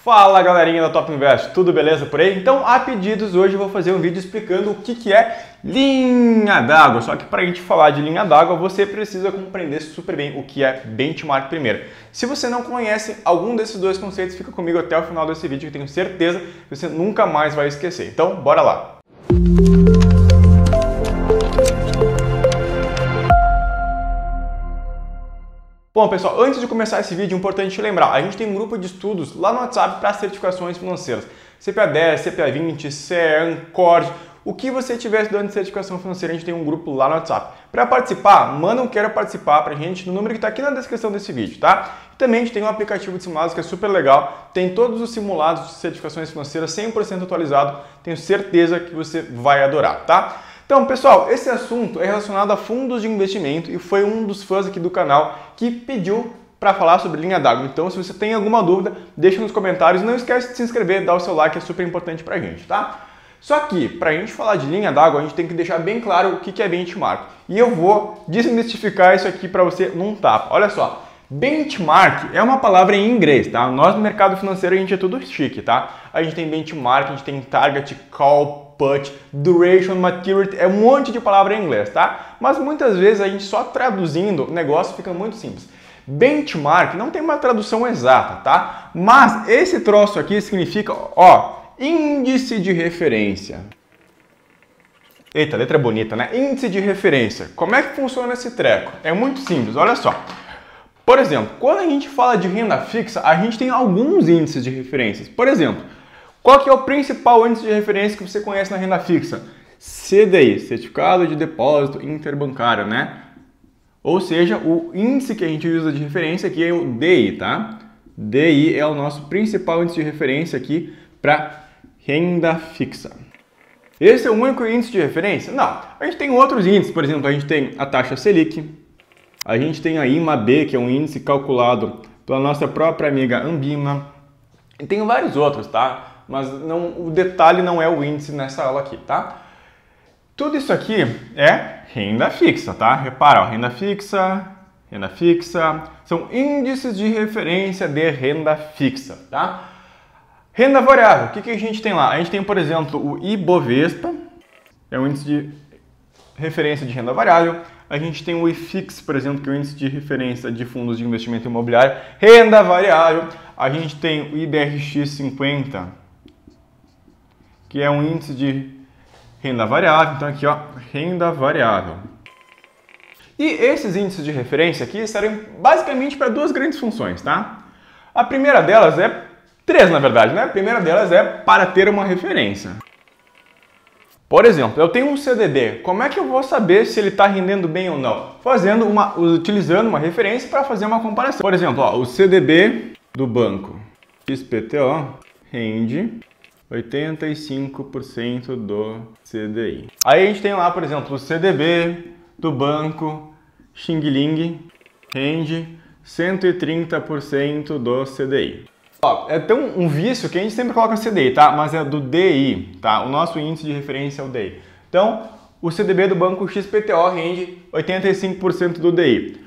Fala galerinha da Top Invest, tudo beleza por aí? Então, a pedidos, hoje eu vou fazer um vídeo explicando o que é linha d'água. Só que para a gente falar de linha d'água, você precisa compreender super bem o que é benchmark primeiro. Se você não conhece algum desses dois conceitos, fica comigo até o final desse vídeo que eu tenho certeza que você nunca mais vai esquecer. Então, bora lá! Bom, pessoal, antes de começar esse vídeo, é importante te lembrar, a gente tem um grupo de estudos lá no WhatsApp para certificações financeiras. CPA 10, CPA 20, CEAN, CORD, o que você estiver estudando de certificação financeira, a gente tem um grupo lá no WhatsApp. Para participar, manda um quero participar pra gente no número que está aqui na descrição desse vídeo, tá? E também a gente tem um aplicativo de simulados que é super legal, tem todos os simulados de certificações financeiras 100% atualizado, tenho certeza que você vai adorar, tá? Então, pessoal, esse assunto é relacionado a fundos de investimento e foi um dos fãs aqui do canal que pediu para falar sobre linha d'água. Então, se você tem alguma dúvida, deixa nos comentários. Não esquece de se inscrever, dar o seu like, é super importante para a gente, tá? Só que, para a gente falar de linha d'água, a gente tem que deixar bem claro o que é benchmark. E eu vou desmistificar isso aqui para você num tapa. Olha só, benchmark é uma palavra em inglês, tá? Nós no mercado financeiro a gente é tudo chique, tá? A gente tem benchmark, a gente tem target, call, put, duration, maturity, é um monte de palavra em inglês, tá? Mas muitas vezes a gente só traduzindo o negócio fica muito simples. Benchmark não tem uma tradução exata, tá? Mas esse troço aqui significa, ó, índice de referência. Eita, a letra é bonita, né? Índice de referência. Como é que funciona esse treco? É muito simples, olha só. Por exemplo, quando a gente fala de renda fixa, a gente tem alguns índices de referências. Por exemplo, qual que é o principal índice de referência que você conhece na renda fixa? CDI, Certificado de Depósito Interbancário, né? Ou seja, o índice que a gente usa de referência aqui é o DI, tá? DI é o nosso principal índice de referência aqui para renda fixa. Esse é o único índice de referência? Não. A gente tem outros índices, por exemplo, a gente tem a taxa Selic, a gente tem a IMAB, que é um índice calculado pela nossa própria amiga Ambima, e tem vários outros, tá? Mas o detalhe não é o índice nessa aula aqui, tá? Tudo isso aqui é renda fixa, tá? Repara, ó, renda fixa, são índices de referência de renda fixa, tá? Renda variável, o que a gente tem lá? A gente tem, por exemplo, o Ibovespa, é um índice de referência de renda variável. A gente tem o IFIX, por exemplo, que é o índice de referência de fundos de investimento imobiliário, renda variável. A gente tem o IBRX 50, que é um índice de renda variável. Então aqui, ó, renda variável. E esses índices de referência aqui servem basicamente para duas grandes funções, tá? A primeira delas é, três na verdade, né? A primeira delas é para ter uma referência. Por exemplo, eu tenho um CDB, como é que eu vou saber se ele está rendendo bem ou não? Utilizando uma referência para fazer uma comparação. Por exemplo, ó, o CDB do banco XPTO rende 85% do CDI. Aí a gente tem lá, por exemplo, o CDB do banco Xing Ling rende 130% do CDI. Ó, é tão um vício que a gente sempre coloca CDI, tá? Mas é do DI, tá? O nosso índice de referência é o DI. Então, o CDB do banco XPTO rende 85% do DI.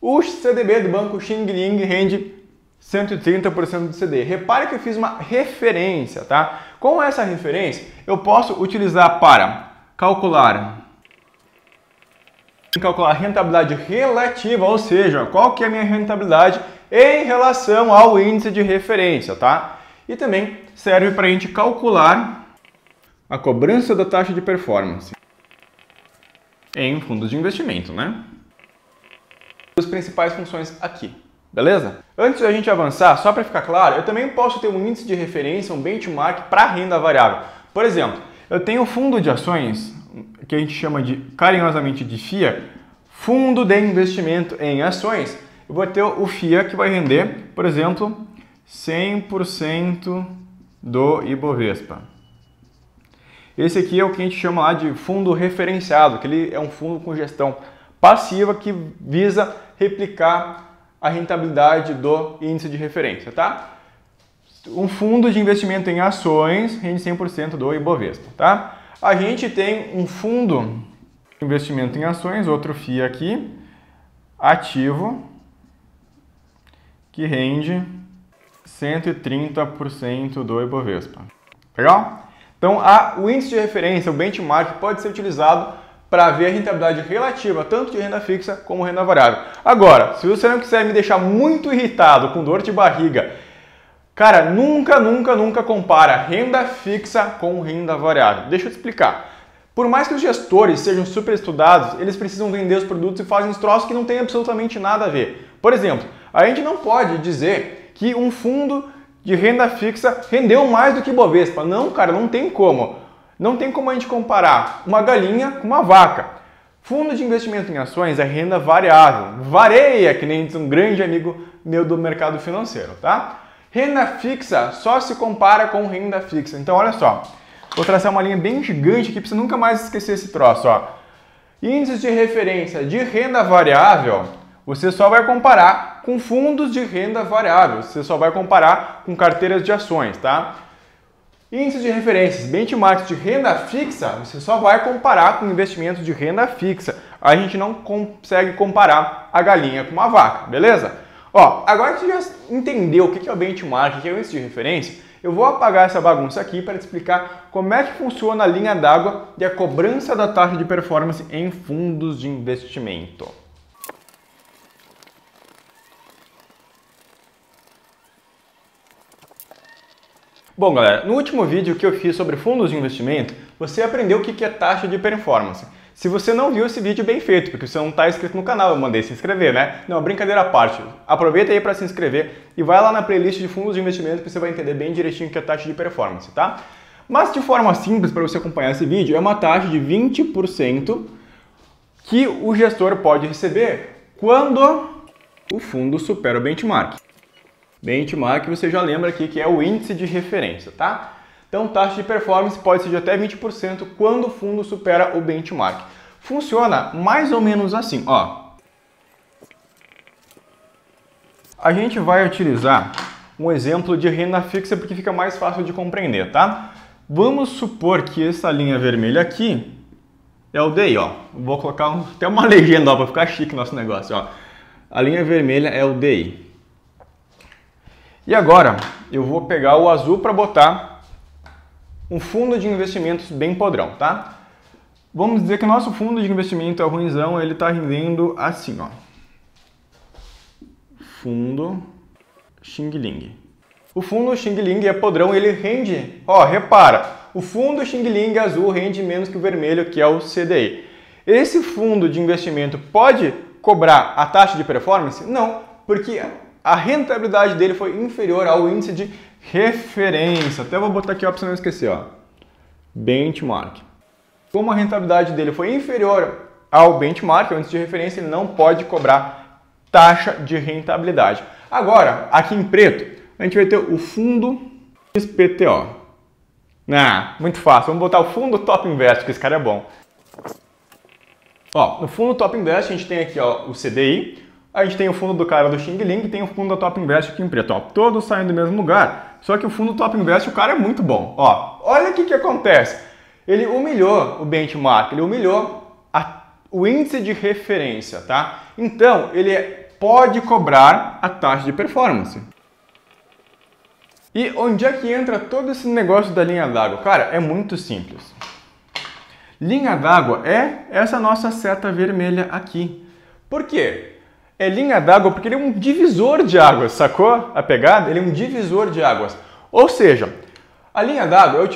O CDB do banco Xing Ling rende 130% do CDI. Repare que eu fiz uma referência, tá? Com essa referência, eu posso utilizar para calcular rentabilidade relativa, ou seja, qual que é a minha rentabilidade em relação ao índice de referência, tá? E também serve para a gente calcular a cobrança da taxa de performance em fundos de investimento, né? As principais funções aqui. Beleza? Antes da gente avançar, só para ficar claro, eu também posso ter um índice de referência, um benchmark para renda variável. Por exemplo, eu tenho um fundo de ações, que a gente chama de carinhosamente de FIA, Fundo de Investimento em Ações. Eu vou ter o FIA que vai render, por exemplo, 100% do Ibovespa. Esse aqui é o que a gente chama lá de fundo referenciado, que ele é um fundo com gestão passiva que visa replicar a rentabilidade do índice de referência, tá? Um fundo de investimento em ações rende 100% do Ibovespa, tá? A gente tem um fundo de investimento em ações, outro FIA aqui, ativo, que rende 130% do Ibovespa. Legal? Então, o índice de referência, o benchmark, pode ser utilizado para ver a rentabilidade relativa tanto de renda fixa como renda variável. Agora, se você não quiser me deixar muito irritado, com dor de barriga, cara, nunca compara renda fixa com renda variável. Deixa eu te explicar. Por mais que os gestores sejam super estudados, eles precisam vender os produtos e fazem uns troços que não tem absolutamente nada a ver. Por exemplo, a gente não pode dizer que um fundo de renda fixa rendeu mais do que Bovespa. Não, cara, não tem como. Não tem como a gente comparar uma galinha com uma vaca. Fundo de investimento em ações é renda variável. Vareia, que nem um grande amigo meu do mercado financeiro, tá? Renda fixa só se compara com renda fixa. Então, olha só. Vou traçar uma linha bem gigante aqui para você nunca mais esquecer esse troço, ó. Índices de referência de renda variável, você só vai comparar com fundos de renda variável. Você só vai comparar com carteiras de ações, tá? Índices de referências, benchmarks de renda fixa, você só vai comparar com investimentos de renda fixa. A gente não consegue comparar a galinha com uma vaca, beleza? Ó, agora que você já entendeu o que é o benchmark, o que é o índice de referência, eu vou apagar essa bagunça aqui para te explicar como é que funciona a linha d'água e a cobrança da taxa de performance em fundos de investimento. Bom, galera, no último vídeo que eu fiz sobre fundos de investimento, você aprendeu o que é taxa de performance. Se você não viu esse vídeo, bem feito, porque você não está inscrito no canal, eu mandei se inscrever, né? Não, brincadeira à parte. Aproveita aí para se inscrever e vai lá na playlist de fundos de investimento que você vai entender bem direitinho o que é taxa de performance, tá? Mas de forma simples, para você acompanhar esse vídeo, é uma taxa de 20% que o gestor pode receber quando o fundo supera o benchmark. Benchmark, você já lembra aqui que é o índice de referência, tá? Então, taxa de performance pode ser de até 20% quando o fundo supera o benchmark. Funciona mais ou menos assim, ó. A gente vai utilizar um exemplo de renda fixa porque fica mais fácil de compreender, tá? Vamos supor que essa linha vermelha aqui é o DI, ó. Vou colocar até uma legenda para ficar chique o nosso negócio, ó. A linha vermelha é o DI. E agora eu vou pegar o azul para botar um fundo de investimentos bem podrão, tá? Vamos dizer que o nosso fundo de investimento é ruinzão, ele está rendendo assim, ó. Fundo Xing Ling. O fundo Xing Ling é podrão, ele rende, ó, repara, o fundo Xing Ling azul rende menos que o vermelho, que é o CDI. Esse fundo de investimento pode cobrar a taxa de performance? Não, porque a rentabilidade dele foi inferior ao índice de referência. Até vou botar aqui ó, para você não esquecer, ó. Benchmark. Como a rentabilidade dele foi inferior ao benchmark, ao índice de referência, ele não pode cobrar taxa de rentabilidade. Agora, aqui em preto, a gente vai ter o fundo XPTO. Muito fácil. Vamos botar o fundo Top Invest, que esse cara é bom. Ó, no fundo Top Invest a gente tem aqui ó, o CDI, a gente tem o fundo do cara do Xing Ling e tem o fundo da Top Invest aqui em preto. Ó, todos saem do mesmo lugar, só que o fundo Top Invest, o cara é muito bom. Ó, olha o que acontece. Ele humilhou o benchmark, ele humilhou o índice de referência, tá? Então, ele pode cobrar a taxa de performance. E onde é que entra todo esse negócio da linha d'água? Cara, é muito simples. Linha d'água é essa nossa seta vermelha aqui. Por quê? É linha d'água porque ele é um divisor de águas, sacou a pegada? Ele é um divisor de águas. Ou seja, a linha d'água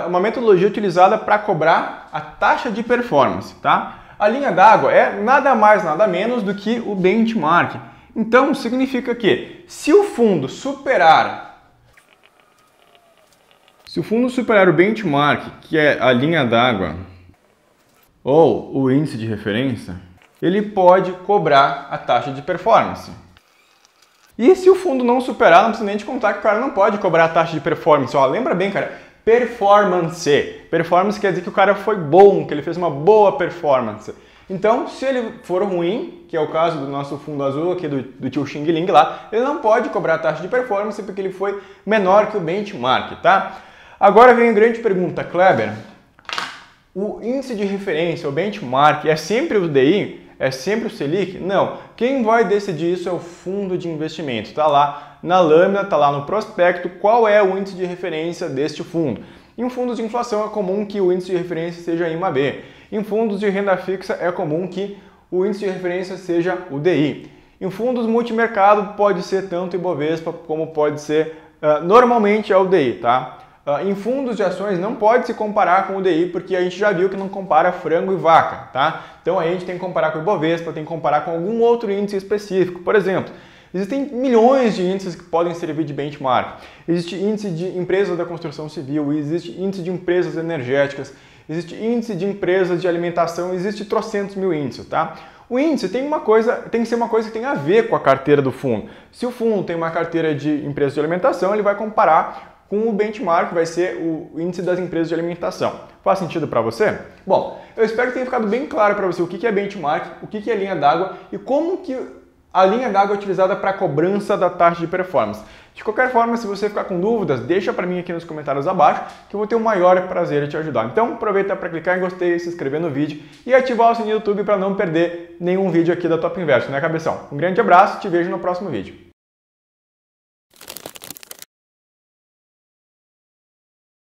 é uma metodologia utilizada para cobrar a taxa de performance, tá? A linha d'água é nada mais, nada menos do que o benchmark. Então, significa que se o fundo superar o benchmark, que é a linha d'água, ou o índice de referência, ele pode cobrar a taxa de performance. E se o fundo não superar, não precisa nem te contar que o cara não pode cobrar a taxa de performance. Ó, lembra bem, cara, performance. Performance quer dizer que o cara foi bom, que ele fez uma boa performance. Então, se ele for ruim, que é o caso do nosso fundo azul aqui do tio Xing Ling lá, ele não pode cobrar a taxa de performance porque ele foi menor que o benchmark, tá? Agora vem a grande pergunta, Kleber. O índice de referência, o benchmark, é sempre o DI? É sempre o Selic? Não. Quem vai decidir isso é o fundo de investimento. Está lá na lâmina, está lá no prospecto, qual é o índice de referência deste fundo. Em fundos de inflação é comum que o índice de referência seja IMAB. Em fundos de renda fixa é comum que o índice de referência seja o DI. Em fundos multimercado pode ser tanto Ibovespa como pode ser, normalmente é o DI, tá? Em fundos de ações não pode se comparar com o DI porque a gente já viu que não compara frango e vaca, tá? Então a gente tem que comparar com o Ibovespa, tem que comparar com algum outro índice específico. Por exemplo, existem milhões de índices que podem servir de benchmark. Existe índice de empresas da construção civil, existe índice de empresas energéticas, existe índice de empresas de alimentação, existe trocentos mil índices, tá? O índice tem que ser uma coisa que tem a ver com a carteira do fundo. Se o fundo tem uma carteira de empresas de alimentação, ele vai comparar com o benchmark, que vai ser o índice das empresas de alimentação. Faz sentido para você? Bom, eu espero que tenha ficado bem claro para você o que é benchmark, o que é linha d'água e como que a linha d'água é utilizada para a cobrança da taxa de performance. De qualquer forma, se você ficar com dúvidas, deixa para mim aqui nos comentários abaixo, que eu vou ter o maior prazer em te ajudar. Então, aproveita para clicar em gostei, se inscrever no vídeo e ativar o sininho do YouTube para não perder nenhum vídeo aqui da Top Invest, né, cabeção? Um grande abraço, te vejo no próximo vídeo.